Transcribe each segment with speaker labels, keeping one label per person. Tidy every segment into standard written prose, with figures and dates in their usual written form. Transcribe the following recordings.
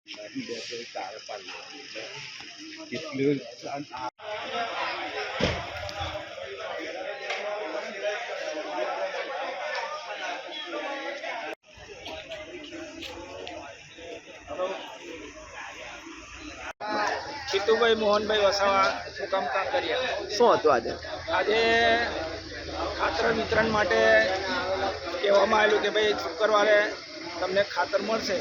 Speaker 1: જીતુભાઈ મોહનભાઈ વસાવા મુકામ કાંકરિયા।
Speaker 2: શું હતું આજે?
Speaker 1: આજે ખાતર વિતરણ માટે કહેવામાં આવેલું કે ભાઈ શુક્રવારે તમને ખાતર મળશે,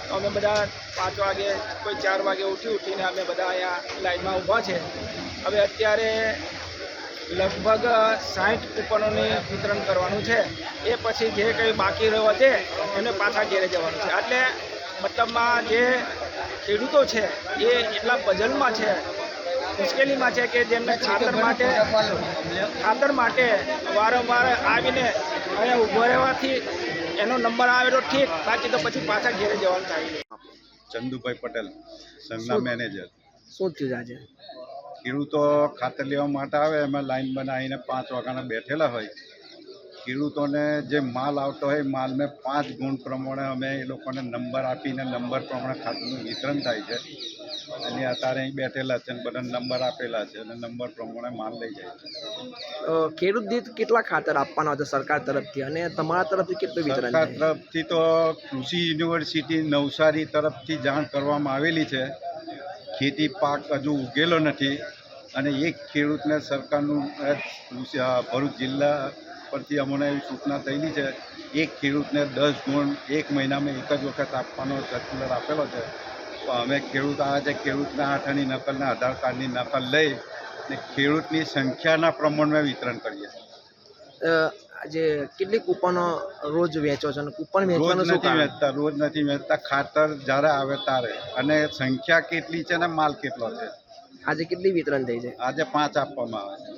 Speaker 1: તો અમે બધા 5 વાગે કોઈ 4 વાગે ઉઠીને અમે બધા અહીંયા લાઈનમાં ઊભા છે। હવે અત્યારે લગભગ 60 કૂપનોની વિતરણ કરવાનું છે। એ પછી જે કંઈ બાકી રહ્યો છે એને પાછા ઘેરે જવાનું છે। એટલે મતલબમાં જે ખેડૂતો છે એ એટલા પઝલમાં છે, મુશ્કેલીમાં છે કે જેમને ખાતર માટે વારંવાર આવીને અહીંયા ઊભો રહેવાથી એનો નંબર આવે તો ઠીક, બાકી તો પછી પાછા ઘેરે જવાનું થાય।
Speaker 3: ચંદુભાઈ પટેલ, સંઘના મેનેજર।
Speaker 2: શું થયું આજે?
Speaker 3: ખેડૂતો ખાતર લેવા માટે આવે, એમાં લાઈન બનાવીને 5 વાગ્યાના બેઠેલા હોય। ખેડૂતોને જે માલ આવતો હોય માલને 5 ગુણ પ્રમાણે અમે એ લોકોને નંબર આપીને નંબર પ્રમાણે ખાતરનું વિતરણ થાય છે। અને અત્યારે અહીં બેઠેલા છે અને બધા નંબર આપેલા છે અને નંબર પ્રમાણે માલ લઈ જાય છે।
Speaker 2: ખેડૂત દીઠ કેટલા ખાતર આપવાના હતા સરકાર તરફથી, અને તમારા તરફથી કેટલું વિતરણ
Speaker 3: સરકાર
Speaker 2: થાય?
Speaker 3: તરફથી તો કૃષિ યુનિવર્સિટી નવસારી તરફથી જાણ કરવામાં આવેલી છે। ખેતી પાક હજુ ઉગેલો નથી અને એક ખેડૂતને સરકારનું ભરૂચ જિલ્લા પરથી અમને એવી સૂચના થયેલી છે, એક ખેડૂતને 10 ગુણ 1 મહિનામાં એક જ વખત આપવાનો સર્ક્યુલર આપેલો છે। તો અમે ખેડૂત આવ્યા છે, ખેડૂતના આઠાની નકલના આધાર કાર્ડની નકલ લઈ અને ખેડૂતની સંખ્યાના પ્રમાણમાં વિતરણ કરીએ છીએ।
Speaker 2: આજે કેટલી કૂપનો રોજ વેચો છો, અને કૂપન
Speaker 3: રોજ
Speaker 2: વેચવાનું શું
Speaker 3: નથી
Speaker 2: કારણ?
Speaker 3: વેચતા, રોજ નથી વેચતા। ખાતર જ્યારે આવે ત્યારે, અને સંખ્યા કેટલી છે ને માલ કેટલો છે।
Speaker 2: આજે કેટલી વિતરણ થઈ છે?
Speaker 3: આજે 5 આપવામાં આવે છે।